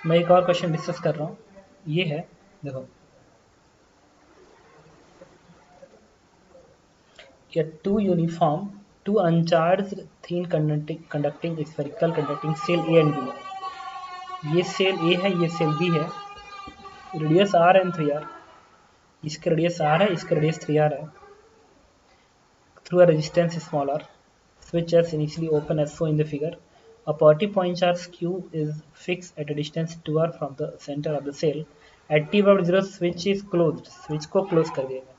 मैं एक और क्वेश्चन डिस्कस कर रहा हूँ, ये है देखो, two uniform, two uncharged thin conducting spherical conducting cell A and B है। ये सेल A है, ये सेल B है, रेडियस R एंड 3R, इसका रेडियस R है, इसका रेडियस 3R है, through a resistance smaller, switch is initially open as shown in the figure. A positive point charge Q is fixed at a distance 2R from the center of the cell. At t equal to 0 switch is closed, switch को close कर देगा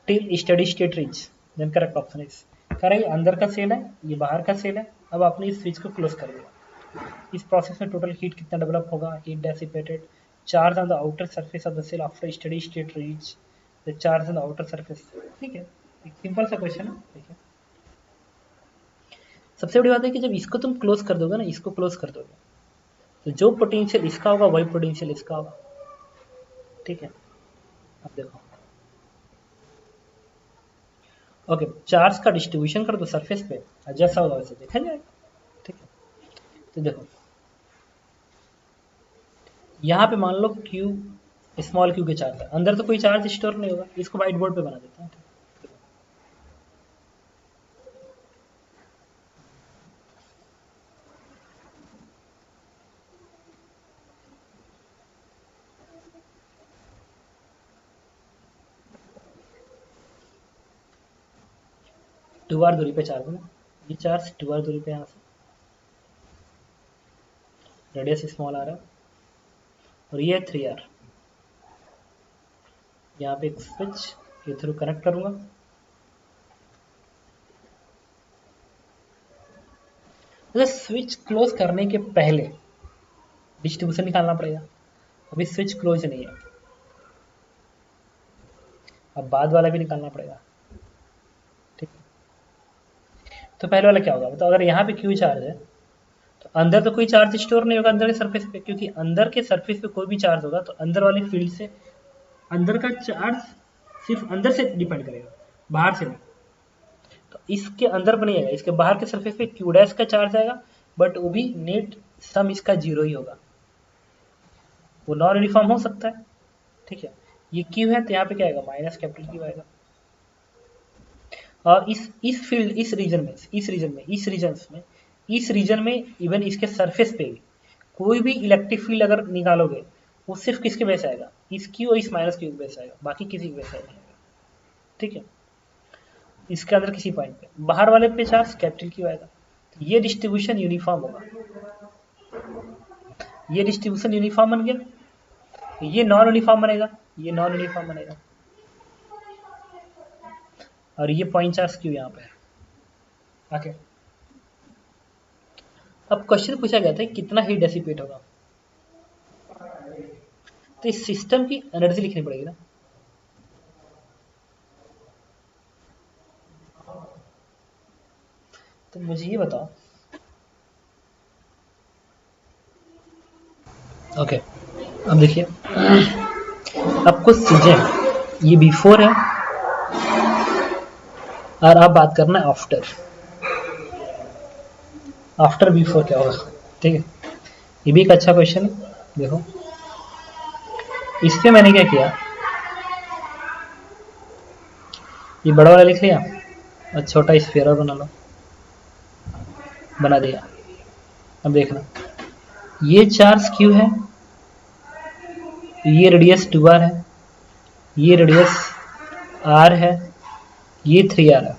till steady state reach, then correct option is, कह रहा है अंदर का cell है, ये बाहर का सेल है, अब आपने इस स्विच को क्लोज कर दिया। इस प्रोसेस में टोटल हीट कितना डेवलप होगा, heat dissipated, charge on the outer surface of the cell after steady state reach the charge on the outer surface. ठीक है, एक सिंपल सा क्वेश्चन है। ठीक है, सबसे बड़ी बात है कि जब इसको तुम क्लोज कर दोगे ना, इसको क्लोज कर दोगे, तो जो पोटेंशियल इसका होगा वही पोटेंशियल इसका होगा। ठीक है, अब देखो, ओके, चार्ज का डिस्ट्रीब्यूशन कर दो सरफेस पे, जैसा होगा वैसे देखा जाएगा। ठीक है, तो देखो यहाँ पे मान लो क्यू, स्मॉल क्यू के चार्ज है, अंदर तो कोई चार्ज स्टोर नहीं होगा, इसको व्हाइट बोर्ड पे बना देते हैं। 2R दूरी पे चार्ज है ना, ये चार्ज 2R दूरी पे यहाँ से, रेडियस स्मॉल आ रहा है, और ये 3R, यहाँ पे एक स्विच के थ्रू कनेक्ट करूंगा। तो स्विच क्लोज करने के पहले डिस्ट्रीब्यूशन निकालना पड़ेगा, अभी स्विच क्लोज नहीं है, अब बाद वाला भी निकालना पड़ेगा। ठीक है, तो पहले वाला क्या होगा, तो अगर यहाँ पे क्यू चार्ज है तो अंदर तो कोई चार्ज स्टोर नहीं होगा अंदर के सरफेस पे, क्योंकि अंदर के सरफेस पे कोई भी चार्ज होगा तो अंदर वाली फील्ड से अंदर का चार्ज सिर्फ अंदर से डिपेंड करेगा, बाहर से नहीं। तो इसके अंदर बनेगा, इसके बाहर के सरफेस पे क्यू डैश का चार्ज आएगा, बट वो भी नेट सम इसका 0 ही होगा, वो नॉन यूनिफॉर्म हो सकता है। ठीक है, ये क्यू है तो यहाँ पे क्या आएगा, माइनस कैपिटल क्यू आएगा। और इस फील्ड, इस रीजन में इवन इसके सरफेस पे भी कोई भी इलेक्ट्रिक फील्ड अगर निकालोगे वो सिर्फ किसके बेस आएगा, इस क्यू और इस माइनस क्यू के बेस आएगा, बाकी किसी के बेस नहीं आएगा। ठीक है, इसके अंदर किसी पॉइंट पे बाहर वाले पे चार्ज कैपिटल क्यू आएगा, तो ये डिस्ट्रीब्यूशन यूनिफॉर्म होगा, ये डिस्ट्रीब्यूशन यूनिफॉर्म बन गया, ये नॉन यूनिफॉर्म बनेगा, ये नॉन यूनिफॉर्म बनेगा, और ये पॉइंट चार्ज क्यू यहाँ पे है। ओके, अब क्वेश्चन पूछा गया था कितना हीट डेसिपेट होगा, तो इस सिस्टम की एनर्जी लिखनी पड़ेगी ना। तो मुझे ये बताओ, ओके, अब देखिए, अब कुछ चीजें, ये बिफोर है और आप बात करना है आफ्टर, आफ्टर बिफोर क्या होगा। ठीक है, ये भी एक अच्छा क्वेश्चन है। देखो इस पे मैंने क्या किया, ये बड़ा वाला लिख लिया और छोटा स्फीयर बना लो, बना दिया। अब देखना, ये चार्ज क्यू है, ये रेडियस 2R है, ये रेडियस R है, ये 3R है,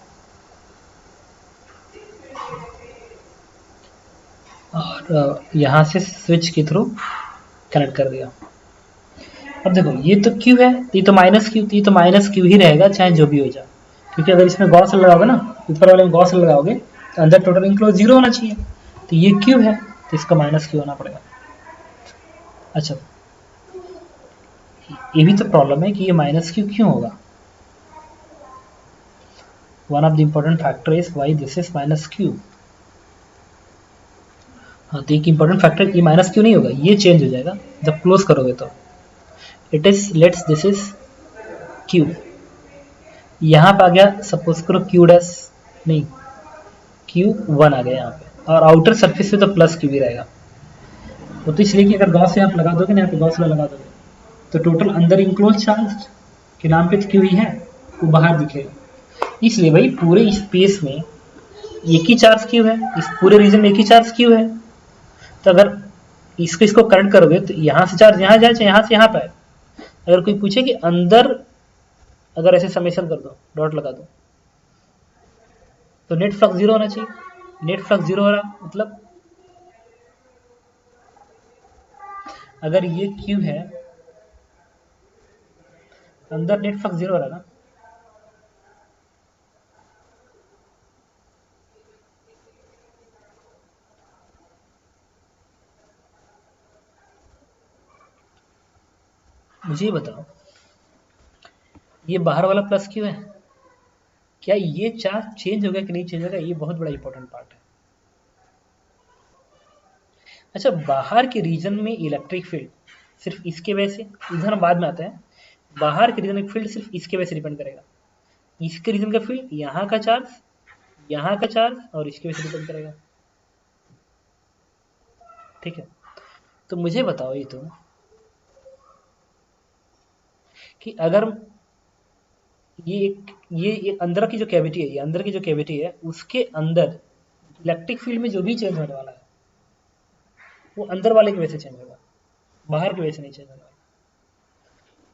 और यहाँ से स्विच के थ्रू कनेक्ट कर दिया। अब देखो ये तो क्यू है, ये तो माइनस क्यू, ये तो माइनस क्यू ही रहेगा चाहे जो भी हो जाए, क्योंकि अगर इसमें गॉस लगाओगे ना, ऊपर वाले में गॉस लगाओगे तो अंदर टोटल इंक्लोज 0 होना चाहिए, तो ये क्यू है तो इसका माइनस क्यू होना पड़ेगा। अच्छा, ये भी तो प्रॉब्लम है कि ये माइनस क्यू क्यों होगा, one of the important factor is why this is minus Q. हाँ, तो एक इम्पोर्टेंट फैक्टर, ये माइनस क्यू नहीं होगा, ये चेंज हो जाएगा जब क्लोज करोगे तो, it is let's this is Q, यहाँ पे आ गया सपोज करो क्यू डैश, नहीं क्यू 1 आ गया यहाँ पे, और आउटर सरफेस पे तो प्लस क्यू भी रहेगा। वो तो इसलिए कि अगर गॉस यहाँ पे लगा दोगे ना, यहाँ पे गॉस लगा दोगे तो टोटल अंदर इंक्लोज चार्ज के नाम पे तो क्यू ही है, वो बाहर दिखेगा। इसलिए भाई पूरे स्पेस में एक ही चार्ज क्यू है, इस पूरे रीजन में एक ही चार्ज क्यू है। तो अगर इसको करंट करोगे तो यहाँ से चार्ज यहाँ जाए, यहाँ से यहाँ पे आए। अगर कोई पूछे कि अंदर अगर ऐसे समेशन कर दो, डॉट लगा दो, तो नेट फ्लक्स जीरो होना चाहिए। नेट फ्लक्स जीरो हो रहा मतलब अगर ये क्यू है, अंदर नेट फ्लक्स जीरो हो रहा ना। मुझे ये बताओ, ये बाहर वाला प्लस क्यू है, क्या ये चार्ज चेंज होगा कि नहीं चेंज होगा? ये बहुत बड़ा इंपॉर्टेंट पार्ट है। अच्छा, बाहर के रीजन में इलेक्ट्रिक फील्ड सिर्फ इसके वजह से, इधर हम बाद में आते हैं, बाहर के रीजन में फील्ड सिर्फ इसके वजह से डिपेंड करेगा। इसके रीजन का फील्ड यहाँ का चार्ज, यहाँ का चार्ज और इसके वजह से डिपेंड करेगा। ठीक है, तो मुझे बताओ ये तो कि अगर ये अंदर की जो कैविटी है, ये अंदर की जो कैविटी है उसके अंदर इलेक्ट्रिक फील्ड में जो भी चेंज होने वाला है वो अंदर वाले की वजह से चेंज होगा, बाहर की वजह से नहीं चेंज होगा।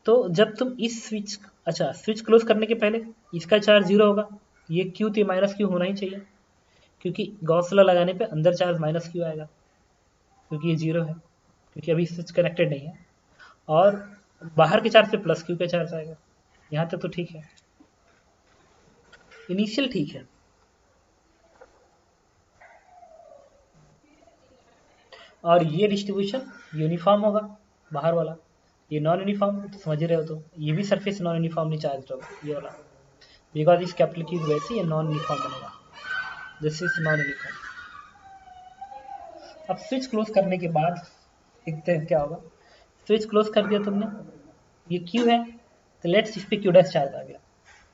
तो जब तुम इस स्विच, अच्छा स्विच क्लोज करने के पहले इसका चार्ज जीरो होगा, ये क्यू तो माइनस क्यू होना ही चाहिए, क्योंकि गॉस लॉ लगाने पे अंदर चार्ज माइनस क्यू आएगा, क्योंकि ये जीरो है, क्योंकि अभी स्विच कनेक्टेड नहीं है। और बाहर के चार्ज पे प्लस क्यू का चार्ज आएगा। यहाँ तक तो ठीक है, इनिशियल ठीक है। और ये डिस्ट्रीब्यूशन यूनिफॉर्म होगा बाहर वाला, ये नॉन यूनिफॉर्म तो समझ रहे हो, तो ये भी सरफेस नॉन यूनिफॉर्मली चार्ज होगा ये वाला, बिकॉज इस कैपिटल की वजह से ये नॉन यूनिफॉर्म बनेगा, दिस इज नॉन यूनिफॉर्म। अब स्विच क्लोज करने के बाद देखते हैं क्या होगा। स्विच क्लोज कर दिया तुमने, ये क्यू है तो लेट्स इस पे क्यू डैश चार्ज आ गया,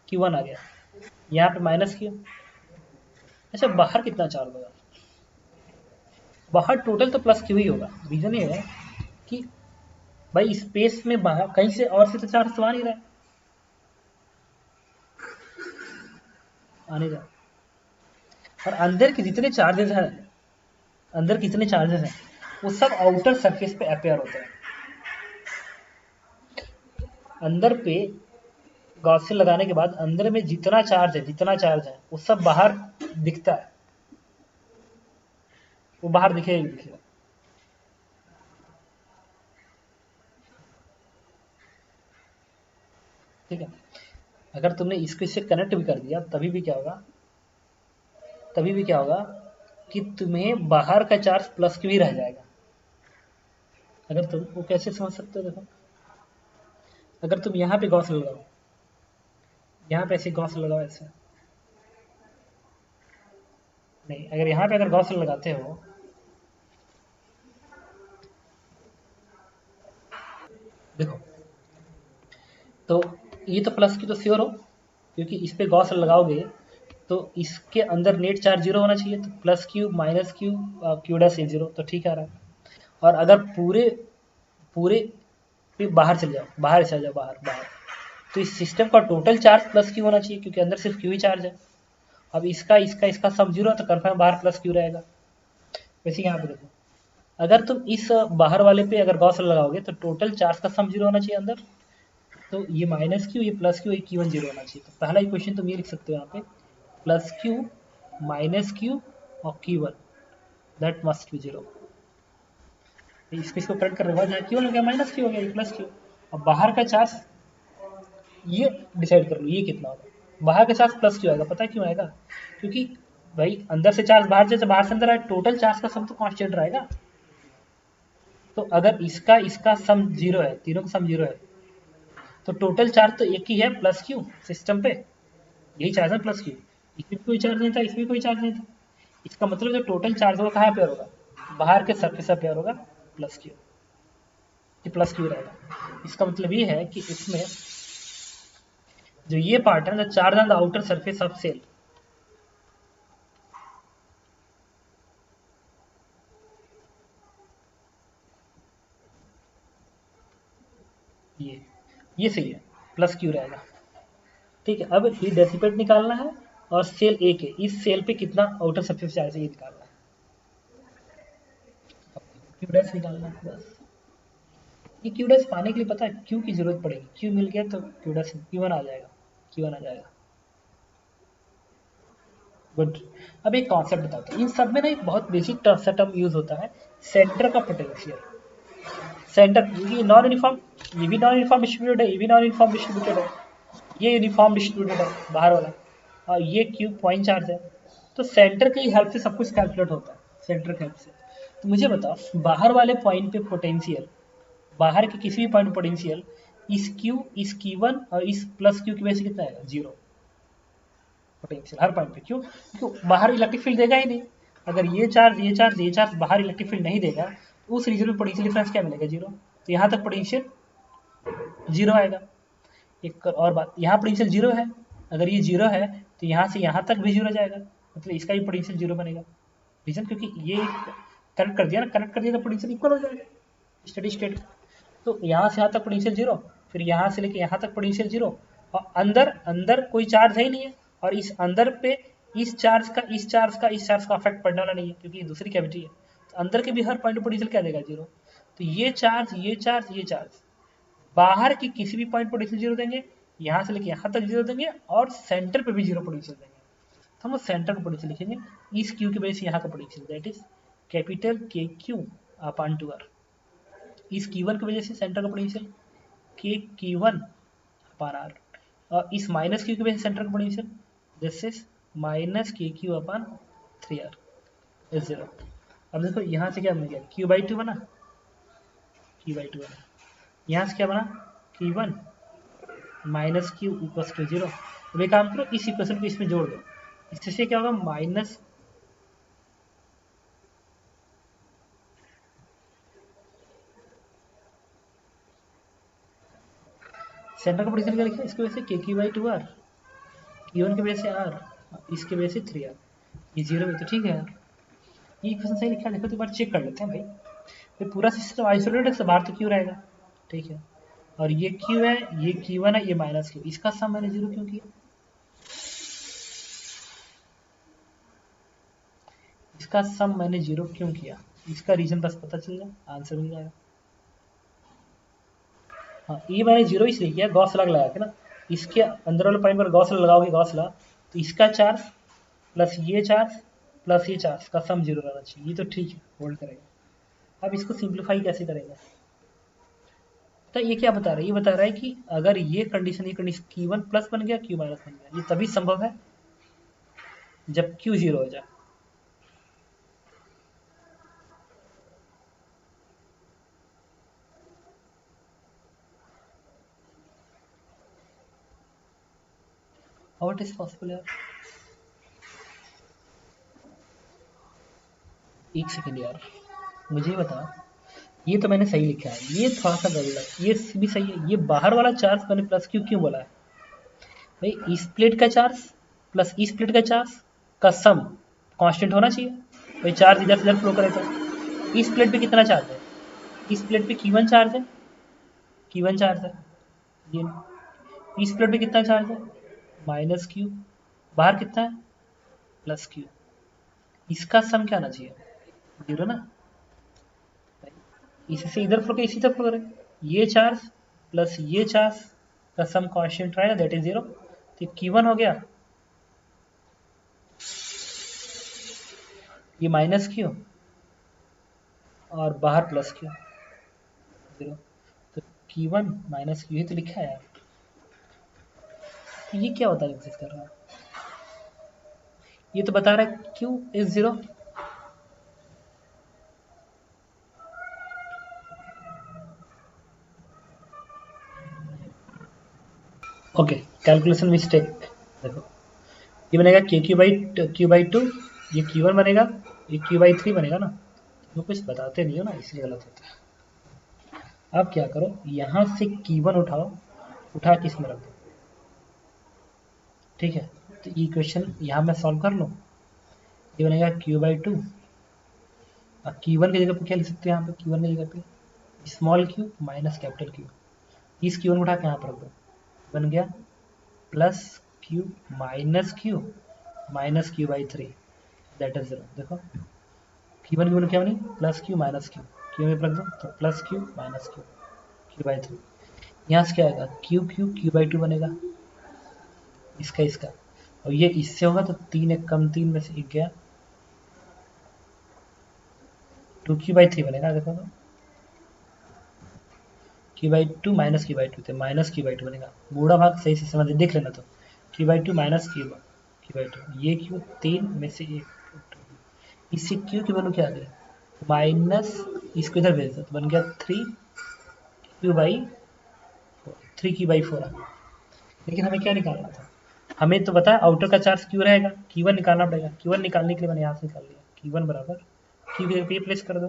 Q1 आ गया, यहाँ पे माइनस क्यू। अच्छा, बाहर कितना चार्ज होगा? बाहर टोटल तो प्लस क्यू ही होगा। रीजन ये है कि भाई स्पेस में बाहर कहीं से और से तो चार्ज तो आ नहीं रहा है, आने जा। और अंदर के जितने चार्जेस हैं, अंदर कितने चार्जेस हैं वो सब आउटर सरफेस पे अपेयर होते हैं। अंदर पे गॉसिल लगाने के बाद अंदर में जितना चार्ज है, जितना चार्ज है वो सब बाहर दिखता है, वो बाहर दिखेगा ही दिखेगा। ठीक है, अगर तुमने इसको इससे कनेक्ट भी कर दिया तभी भी क्या होगा, तभी भी क्या होगा कि तुम्हें बाहर का चार्ज प्लस क्यू ही रह जाएगा। अगर तुम वो कैसे समझ सकते हो, देखो अगर तुम यहाँ पे गॉस लगाओ, यहाँ पे ऐसे गॉस लगाओ ऐसे, नहीं अगर यहाँ पे अगर गॉस लगाते हो देखो, तो ये तो प्लस की तो श्योर हो, क्योंकि इस पे गॉस लगाओगे तो इसके अंदर नेट चार्ज जीरो होना चाहिए, तो plus Q minus Q Q dash A zero, तो ठीक आ रहा है। और अगर पूरे पूरे पे बाहर चले जाओ, बाहर चले जाओ, बाहर बाहर, तो इस सिस्टम का टोटल चार्ज प्लस क्यू होना चाहिए, क्योंकि अंदर सिर्फ क्यू ही चार्ज है। अब इसका सब जीरो है तो कन्फर्म बाहर प्लस क्यू रहेगा। वैसे यहाँ पे देखो, अगर तुम इस बाहर वाले पे अगर गॉस लगाओगे तो टोटल चार्ज का सम जीरो होना चाहिए अंदर, तो ये माइनस क्यू, ये प्लस क्यू, ये क्यू वन जीरो होना चाहिए। तो पहला इक्वेशन तुम ये लिख सकते हो यहाँ पे, प्लस क्यू माइनस क्यू और Q one that must be zero. इसको करेक्ट करने के बाद यहाँ क्यू वन हो गया, माइनस क्यू हो गया, ये प्लस क्यू। अब बाहर का चार्ज ये डिसाइड कर लो ये कितना होगा। बाहर का चार्ज प्लस क्यू आएगा, पता है क्यों आएगा? क्योंकि भाई अंदर से चार्ज बाहर से, बाहर से अंदर आए, टोटल चार्ज का सम तो कांस्टेंट रहेगा। तो अगर इसका इसका सम जीरो है, तीनों का सम जीरो है, तो टोटल चार्ज तो एक ही है, प्लस क्यू सिस्टम पे, यही चार्ज है प्लस क्यू। इसमें कोई चार्ज नहीं था, इसमें कोई चार्ज नहीं था। इसका मतलब जो टोटल चार्ज होगा कहाँ पेयर होगा? बाहर के सरफेस पे पेयर होगा, प्लस क्यू, ये प्लस क्यू रहेगा। इसका मतलब ये है कि इसमें जो ये पार्ट है, the charge on the outer surface of cell, ये सही है, प्लस क्यू रहेगा। ठीक है, अब हीट डेसिपेट निकालना है और सेल ए के इस सेल पे कितना आउटर सरफेस चार्ज है ये निकालना है। क्यू डैश निकालना है बस। ये क्यू डैश पाने के लिए पता है क्यू की जरूरत पड़ेगी, क्यू मिल गया तो क्यू डैश Q1 आ जाएगा, Q1 आ जाएगा। गुड। अब एक कॉन्सेप्ट बताता हूँ, इन सब में ना एक बहुत बेसिक टर्म यूज होता है, सेंटर का पोटेंशियल। सेंटर, ये नॉन यूनिफॉर्म, ये भी नॉन यूनिफॉर्म डिस्ट्रीब्यूटेड है, ये भी नॉन यूनिफॉर्म डिस्ट्रीब्यूटेड है, ये यूनिफॉर्म डिस्ट्रीब्यूटेड है बाहर वाला, और ये क्यू पॉइंट चार्ज है। तो सेंटर की हेल्प से सब कुछ कैलकुलेट होता है, सेंटर की हेल्प से। तो मुझे बताओ बाहर वाले पॉइंट पे पोटेंशियल, बाहर के किसी भी पॉइंट पोटेंशियल इस क्यू, इस Q1 और इस प्लस क्यू की वजह से कितना आएगा, जीरो पोटेंशियल हर पॉइंट पे। क्यों? क्योंकि बाहर इलेक्ट्रिक फील्ड देगा ही नहीं। अगर ये चार्ज ये चार्ज ये चार्ज बाहर इलेक्ट्रिक फील्ड नहीं देगा तो उस रीजन में पोटेंशियल डिफरेंस क्या मिलेगा, जीरो। तो यहाँ तक पोटेंशियल जीरो आएगा। एक और बात, यहाँ पोटेंशियल जीरो है, अगर ये जीरो है तो यहाँ से यहाँ तक भी जीरो जाएगा, मतलब इसका भी पोटेंशियल जीरो बनेगा। रीजन क्योंकि ये कनेक्ट कर दिया ना, कनेक्ट कर दिया तो पोटेंशियल इक्वल हो जाएगा स्टेडी स्टेट। तो यहाँ से यहाँ तक पोटेंशियल जीरो, फिर यहाँ से लेके यहाँ तक पोटेंशियल जीरो, और अंदर अंदर कोई चार्ज है ही नहीं है, और इस अंदर पे इस चार्ज का इस चार्ज का इस चार्ज का इफेक्ट पड़ने वाला नहीं है क्योंकि ये दूसरी कैविटी है। तो अंदर के भी हर पॉइंट पोटेंशियल क्या देगा, जीरो। तो ये चार्ज ये चार्ज ये चार्ज बाहर की किसी भी पॉइंट पोटेंशियल जीरो देंगे, यहाँ से लेके यहाँ तक जीरो देंगे, और सेंटर पे भी जीरो पोटेंशियल देंगे। तो हम सेंटर का पोटेंशियल लिखेंगे, इस क्यू की वजह से यहाँ का पोटेंशियल, दैट इज कैपिटल के क्यू अपॉन 2r। इस Q1 की वजह से सेंटर का पोटेंशियल के Q1 अपॉन r, और इस माइनस क्यू की वजह से सेंटर का पोटेंशियल दिस इज माइनस के Q upon 3r is zero. अब देखो यहाँ से क्या बन गया, Q/2 बना, Q/2 बना, यहाँ से क्या बना, Q1 minus Q equals to zero. अब एक काम करो, इस इक्वेशन को इसमें जोड़ दो, इससे क्या होगा, माइनस सेंटर का पोटेंशियल क्या लिखा है, इसकी वजह से KQ/2r, Q1 की वजह से r, इसकी वजह से 3r, ये जीरो में तो ठीक है यार, ये इक्वेशन सही लिखा है। देखो तो एक बार चेक कर लेते हैं भाई, ये पूरा सिस्टम आइसोलेटेड है, बाहर तो क्यू रहेगा, ठीक है। और ये क्यू है, ये Q1 है, ये माइनस क्यू, इसका सम मैंने जीरो क्यों किया, इसका सम मैंने जीरो क्यों किया, इसका रीजन बस पता चल जाए, आंसर मिल जाएगा। हाँ, ये मैंने जीरो इसलिए किया, गॉस लॉ लगा के ना, इसके अंदर वाले पॉइंट पर गॉस लॉ लगाओगे, गॉस लॉ, तो इसका चार्ज प्लस ये चार्ज प्लस ये चार्ज का सम जीरो रहना चाहिए, ये तो ठीक है, होल्ड करेगा। अब इसको सिंप्लीफाई कैसे करेंगे, तो ये क्या बता रहा है, ये बता रहा है कि अगर ये कंडीशन Q1 प्लस बन गया, Q माइनस बन गया, ये तभी संभव है जब Q जीरो हो जाए। हाउ इट इज पॉसिबल यार, एक सेकेंड यार, मुझे बता, ये तो मैंने सही लिखा है, ये थोड़ा सा गलत, ये भी सही है। ये बाहर वाला चार्ज मैंने प्लस क्यू क्यों बोला है भाई, इस प्लेट का चार्ज प्लस इस प्लेट का चार्ज का सम कांस्टेंट होना चाहिए भाई, चार्ज इधर से इधर फ्लो करे तो। इस प्लेट पे कितना चार्ज है, इस प्लेट पे Q1 चार्ज है, Q1 चार्ज है ये, इस प्लेट पे कितना चार्ज है, माइनस क्यू, बाहर कितना है, प्लस क्यू, इसका सम क्या आना चाहिए, जीरो ना, इससे इधर फ्लो के इसी तरफ फ्लो करे, ये चार्ज प्लस ये चार्ज का सम कांस्टेंट रहेगा, दैट इज जीरो। तो Q1 हो गया, ये माइनस क्यू और बाहर प्लस क्यू, जीरो। तो Q1 माइनस क्यू ही तो लिखा है यार, तो ये क्या होता है एग्जिस्ट कर रहा है, ये तो बता रहा है Q is zero. Okay, calculation mistake, देखो ये बनेगा Q/2, ये Q1 बनेगा, ये Q/3 बनेगा ना, तो कुछ बताते नहीं हो ना इसलिए गलत होता है। अब क्या करो, यहाँ से Q1 उठाओ, उठा के इसमें रख दो, ठीक है। तो इक्वेशन यहाँ मैं सॉल्व कर लूँ, ये बनेगा Q/2, अब Q1 की जगह पे क्या लिख सकते हैं, यहाँ पे Q1 की जगह पे small Q minus capital Q, इस Q1 को उठा के यहाँ पर रख दो, बन गया plus Q minus Q by 3 that is 0। देखो Q1 की वैल्यू क्या बनी, प्लस Q माइनस Q में रख दो तो plus Q minus Q by 3। यहाँ से क्या आएगा Q बाई 2 बनेगा, इसका और ये इससे होगा तो 3 एक कम 3 में से 1 गया, 2Q बाई 3 बनेगा। देखो तो Q by 2 minus Q by 2 थे, माइनस Q बाई 2 बनेगा। बूढ़ा भाग सही से समझ देख लेना, तो Q by 2 minus Q by 2, ये Q 3 में से 1, इससे Q की वैल्यू क्या आ गई माइनस, इसको इधर भेज दो तो बन गया 3Q बाई 4 आ गया। लेकिन हमें क्या निकालना था, हमें तो बताया आउटर का चार्ज Q रहेगा, Q1 निकालना पड़ेगा। Q1 निकालने के लिए मैंने यहाँ से निकाल लिया, Q1 बराबर Q की जगह प्लेस कर दो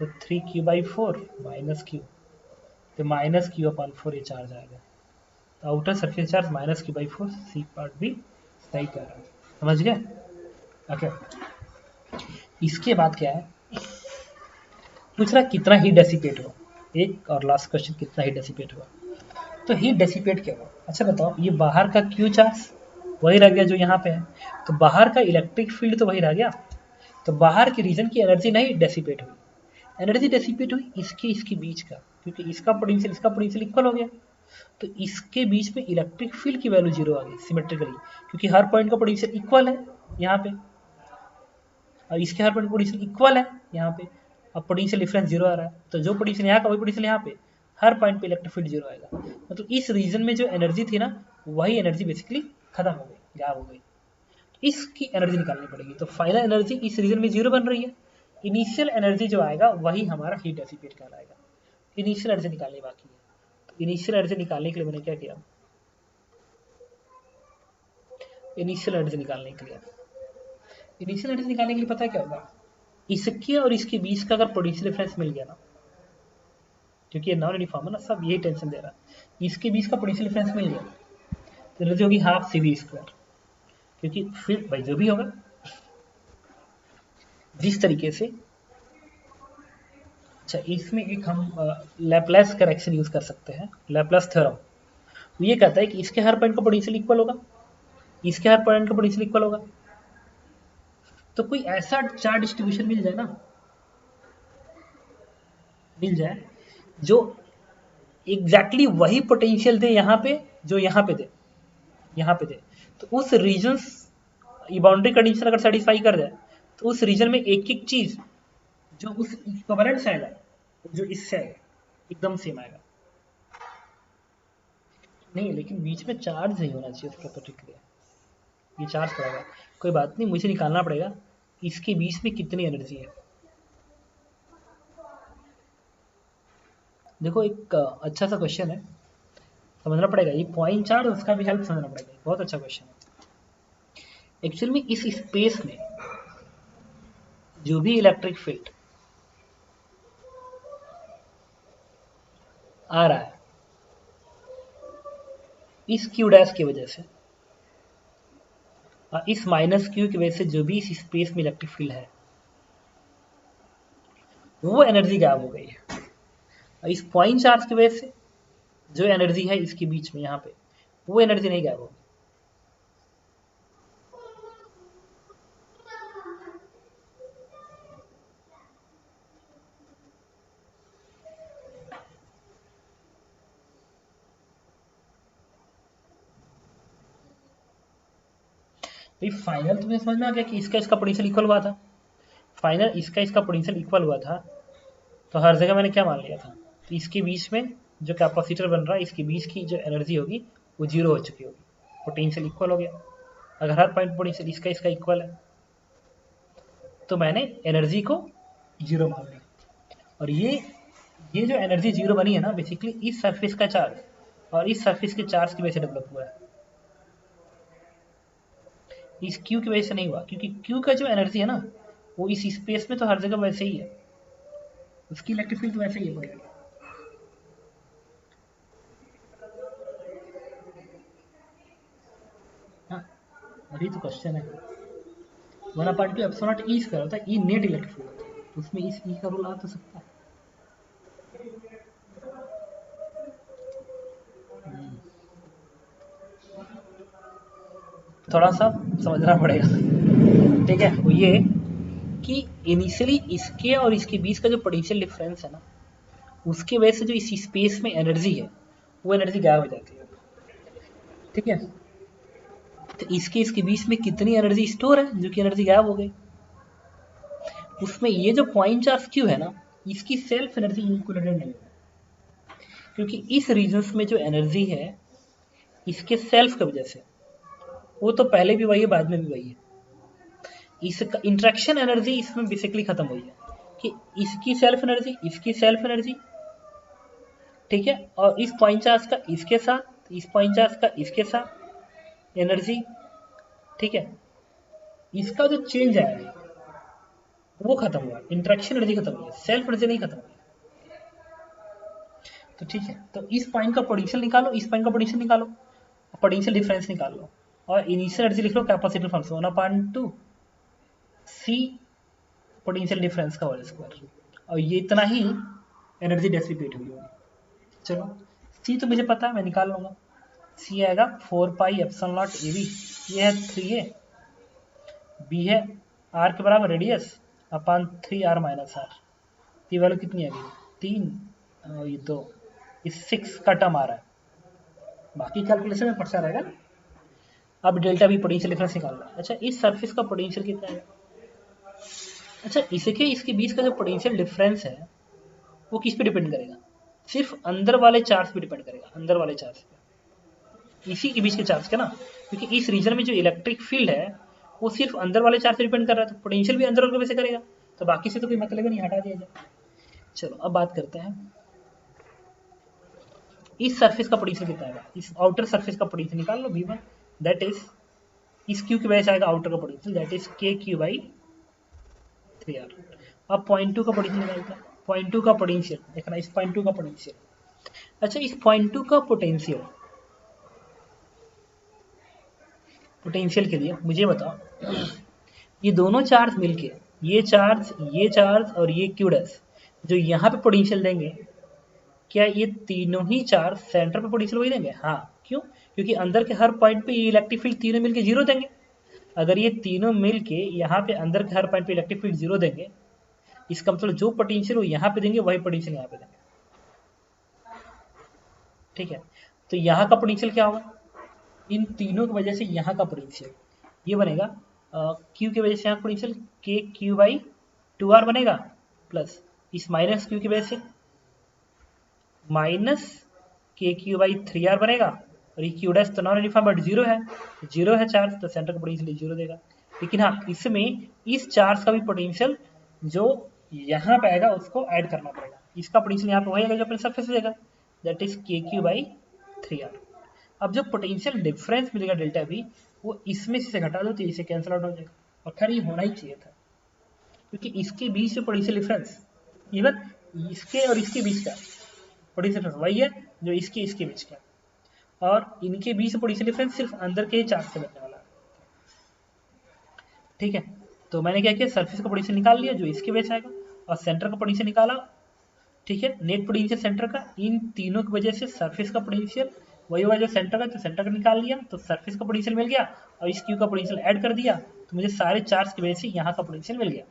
तो 3Q बाई 4 माइनस Q, तो माइनस Q अपॉन 4 ये चार्ज आएगा, तो outer surface charge minus Q by 4, C part भी सही कर रहा है, समझ गए। ओके, इसके बाद क्या है, पूछ रहा कितना हीट डेसिपेट हुआ, एक और लास्ट क्वेश्चन, कितना हीट डेसिपेट हुआ। तो हीट डेसिपेट क्या हुआ, अच्छा बताओ, ये बाहर का Q चार्ज वही रह गया जो यहाँ पे है, तो बाहर का इलेक्ट्रिक फील्ड तो वही रह गया, तो बाहर के रीजन की एनर्जी नहीं डेसिपेट हुई, एनर्जी डेसिपेट हुई इसके बीच का, क्योंकि इसका पोटेंशियल इक्वल हो गया, तो इसके बीच में इलेक्ट्रिक फील्ड की वैल्यू 0 आ गई सिमेट्रिकली, क्योंकि हर पॉइंट का पोटेंशियल इक्वल है यहाँ पे, और इसके हर पॉइंट पोटेंशियल इक्वल है यहाँ पे, अब पोटेंशियल डिफरेंस 0 आ रहा है, तो जो पोटेंशियल यहाँ का वही पोटेंशियल यहाँ पे, हर पॉइंट पे इलेक्ट्रिक फील्ड 0 आएगा, मतलब इस रीजन में जो एनर्जी थी ना, वही एनर्जी बेसिकली खत्म हो गई, गायब हो गई, इसकी एनर्जी निकालनी पड़ेगी, तो फाइनल एनर्जी इस रीजन में 0 बन रही है, इनिशियल एनर्जी जो आएगा वही हमारा हीट डेसिपेट कहलाएगा, इनिशियल एनर्जी निकालनी बाकी है, तो इनिशियल एनर्जी निकालने के लिए मैंने क्या किया, इनिशियल एनर्जी निकालने के लिए पता है क्या होगा, इसके और इसके बीच का अगर पोटेंशियल डिफरेंस मिल गया ना, क्योंकि ये नॉन यूनिफॉर्म है ना, सब यही टेंशन दे रहा है, इसके बीच का पोटेंशियल डिफरेंस मिल गया तो एनर्जी होगी हाफ CV स्क्वायर, क्योंकि फिर भाई जो भी होगा, जिस तरीके से, अच्छा इसमें एक हम लैप्लेस करेक्शन यूज कर सकते हैं, लैप्लेस थ्योरम, ये कहता है कि इसके हर पॉइंट का पोटेंशियल इक्वल होगा, इसके हर पॉइंट का पोटेंशियल इक्वल होगा, तो कोई ऐसा चार्ज डिस्ट्रीब्यूशन मिल जाए जो एग्जैक्टली वही पोटेंशियल दे यहाँ पे जो यहाँ पे दे, तो उस रीजन, ये बाउंड्री कंडीशन अगर सेटिस्फाई कर जाए, तो उस रीजन में एक एक चीज जो उस इक्विवेलेंट से आएगा, जो इससे आएगा एकदम सेम आएगा, नहीं लेकिन बीच में चार्ज नहीं होना चाहिए उस प्रॉपर्टी के लिए, ये चार्ज पड़ेगा, कोई बात नहीं, मुझे निकालना पड़ेगा इसके बीच में कितनी एनर्जी है। देखो एक अच्छा सा क्वेश्चन है, समझना पड़ेगा, ये पॉइंट चार्ज उसका भी हेल्प समझना पड़ेगा, बहुत अच्छा क्वेश्चन है। एक्चुअल में इस स्पेस में जो भी इलेक्ट्रिक फील्ड आ रहा है इस Q डैश की वजह से, और इस माइनस Q की वजह से जो भी इस स्पेस में इलेक्ट्रिक फील्ड है, वो एनर्जी गायब हो गई है, और इस पॉइंट चार्ज की वजह से जो एनर्जी है इसके बीच में यहाँ पे, वो एनर्जी नहीं गायब होगी। भाई फाइनल तुम्हें समझ में आ गया कि इसका पोटेंशियल इक्वल हुआ था, फाइनल इसका पोटेंशियल इक्वल हुआ था, तो हर जगह मैंने क्या मान लिया था, तो इसके बीच में जो कैपेसिटर बन रहा है, इसके बीच की जो एनर्जी होगी वो 0 हो चुकी होगी, पोटेंशियल इक्वल हो गया, अगर हर पॉइंट पोटेंशियल इसका इक्वल है, तो मैंने एनर्जी को 0 मान लिया, और ये जो एनर्जी 0 बनी है ना, बेसिकली इस सरफेस का चार्ज और इस सरफेस के चार्ज की वजह से डेवलप हुआ है, इस Q की वजह से नहीं हुआ, क्योंकि Q का जो एनर्जी है ना, वो इस स्पेस में तो हर जगह वैसे ही है, उसकी इलेक्ट्रिक फील्ड तो वैसे ही है पड़ेगी। हाँ, वही तो क्वेश्चन है, 1/2 एप्सिलॉन नॉट ई स्क्वायर होता है, ई नेट इलेक्ट्रिक फील्ड होता है, तो उसमें इस ई का रोल आ तो सकता है। थोड़ा सा समझना पड़ेगा। ठीक है, वो ये कि इनिशियली इसके और इसके बीच का जो पोटेंशियल डिफरेंस है ना, उसके वजह से जो इस स्पेस में एनर्जी है वो एनर्जी गायब हो जाती है। ठीक है, तो इसके बीच में कितनी एनर्जी स्टोर है जो कि एनर्जी गायब हो गई। उसमें ये जो पॉइंट चार्ज क्यू है ना, इसकी सेल्फ एनर्जी इक्विवेलेंट नहीं है, क्योंकि इस रीजन में जो एनर्जी है इसके सेल्फ की वजह से, वो तो पहले भी वही है बाद में भी वही है। इसका इंट्रैक्शन एनर्जी इसमें बेसिकली खत्म हुई है कि इसकी सेल्फ एनर्जी, इसकी सेल्फ एनर्जी, ठीक है, और इस पॉइंट चार्ज का इसके साथ, इस पॉइंट चार्ज का इसके साथ एनर्जी, ठीक है, इसका जो चेंज है वो खत्म हुआ, इंट्रैक्शन एनर्जी खत्म हुई, सेल्फ एनर्जी नहीं खत्म हुई। तो ठीक है, तो इस पॉइंट का पोटेंशियल निकालो, इस पॉइंट का पोटेंशियल निकालो, पोटेंशियल डिफरेंस निकाल लो, और इनिशियल एनर्जी लिख लो कैपेसिटी फंक्शन 1/2 सी पोटेंशियल डिफरेंस का होल स्क्वायर, और ये इतना ही एनर्जी डेसिपेट हुई होगी। चलो सी तो मुझे पता है, मैं निकाल लूंगा। सी आएगा 4 pi epsilon naught A B, ये है 3a, बी है आर के बराबर radius upon 3r minus R, ये वैल्यू कितनी आ गई 3 और ये 2, इस 6 का टर्म आ रहा है, बाकी कैलकुलेशन में पड़ता रहेगा ना। अब डेल्टा भी पोटेंशियल डिफरेंस निकालना। अच्छा, इस सरफेस का पोटेंशियल कितना है? अच्छा, इसके इसके बीच का जो पोटेंशियल डिफरेंस है वो किस पे डिपेंड करेगा? सिर्फ अंदर वाले चार्ज पे डिपेंड करेगा, अंदर वाले चार्ज पे, इसी के बीच के चार्ज के ना, क्योंकि इस रीजन में जो इलेक्ट्रिक फील्ड है वो सिर्फ अंदर वाले चार्ज पे डिपेंड कर रहा है, तो पोटेंशियल भी अंदर वाले वैसे करेगा, तो बाकी से तो कोई मतलब ही नहीं, हटा दिया जाए। चलो अब बात करते हैं इस सरफेस का पोटेंशियल कितना है। इस आउटर सरफेस का पोटेंशियल निकाल लो v1, दैट इज इस क्यू की वजह से आएगा आउटर का पोटेंशियल, दैट इज k/3r। अब पॉइंट 2 का पोटेंशियल निकालते हैं, पॉइंट 2 का पोटेंशियल देखना, इस पॉइंट 2 का पोटेंशियल। अच्छा, इस पॉइंट 2 का पोटेंशियल के लिए मुझे बताओ, ये दोनों चार्ज मिलके, ये चार्ज और ये क्यू डैश जो यहाँ पे पोटेंशियल देंगे, क्या ये तीनों ही चार्ज सेंटर पे पोटेंशियल वही देंगे? हाँ, क्यों? क्योंकि अंदर के हर पॉइंट पे ये इलेक्ट्रिक फील्ड तीनों मिलके जीरो देंगे। अगर ये तीनों मिलके यहाँ पे अंदर के हर पॉइंट पे इलेक्ट्रिक फील्ड जीरो देंगे, इसका मतलब जो पोटेंशियल वो यहाँ पे देंगे वही पोटेंशियल यहाँ पे देंगे। ठीक है, तो यहाँ का पोटेंशियल क्या होगा? इन तीनों की वजह से यहाँ का पोटेंशियल ये बनेगा क्यू की वजह से यहाँ पोटेंशियल k/2r बनेगा, प्लस इस माइनस क्यू की वजह से माइनस k/3r बनेगा, और ये क्यू डैश तो नॉन यूनिफॉर्म बट जीरो है चार्ज, तो सेंटर का पोटेंशियल जीरो देगा। लेकिन हाँ, इसमें इस चार्ज का भी पोटेंशियल जो यहाँ पे आएगा उसको ऐड करना पड़ेगा, इसका पोटेंशियल यहाँ पे वही आएगा जो अपने सरफेस से देगा, दैट इज k/3r। अब जो पोटेंशियल डिफरेंस मिलेगा डेल्टा v, वो इसमें से घटा दो तो इसे कैंसिल आउट हो जाएगा, और खैर ये होना ही चाहिए था, क्योंकि इसके बीच में पोटेंशियल डिफरेंस, इवन इसके और इसके बीच का पोटेंशियल डिफरेंस वही है जो इसके बीच का, और इनके बीच में पोटेंशियल डिफरेंस सिर्फ अंदर के चार्ज से बनने वाला है। ठीक है, तो मैंने क्या किया, सरफेस का पोटेंशियल निकाल लिया जो इसके वजह से आएगा, और सेंटर का पोटेंशियल निकाला। ठीक है, नेट पोटेंशियल सेंटर का, इन तीनों की वजह से सरफेस का पोटेंशियल वही हुआ जो सेंटर का, तो सेंटर का निकाल लिया तो सरफेस का पोटेंशियल मिल गया, और इस क्यू का पोटेंशियल ऐड कर दिया तो मुझे सारे चार्ज की वजह से यहाँ का पोटेंशियल मिल गया।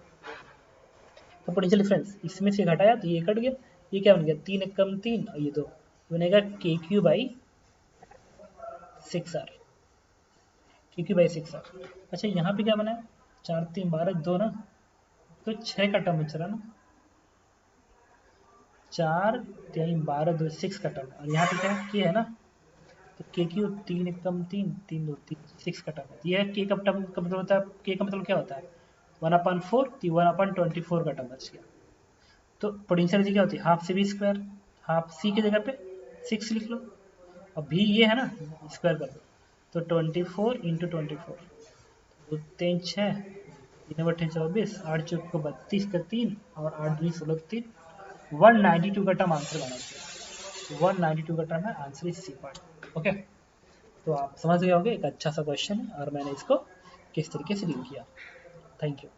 तो पोटेंशियल डिफरेंस इसमें से घटाया तो ये कट गया, ये क्या बन गया 3 कम 3 और ये 2 बनेगा KQ/6r, KQ/6r। अच्छा, यहाँ पे क्या बना है 4 3 12 2 ना, तो 6 का टर्म बच रहा ना, 4 3 12 2 6 का टर्म, और यहाँ पे क्या K है ना, तो KQ 3 कम 3 3 2 3 6 का टर्म है। ये K का टर्म का मतलब होता है, K का मतलब क्या होता है 1/4, 1/24 का टर्म बच गया। तो पोटेंशियल एनर्जी क्या होती है half C V square, half C की जगह पे 6 लिख लो, और भी ये है ना स्क्वायर कर दो, तो 24 × 24 2 3 6 3 बटे 24 8 चौक को 32 का 3 और 8 2 16 3 192 का टर्म आंसर बना चाहिए, 192 का टर्म है आंसर इस सी पार्ट। ओके, तो आप समझ गए होंगे, एक अच्छा सा क्वेश्चन है और मैंने इसको किस तरीके से डील किया। Thank you.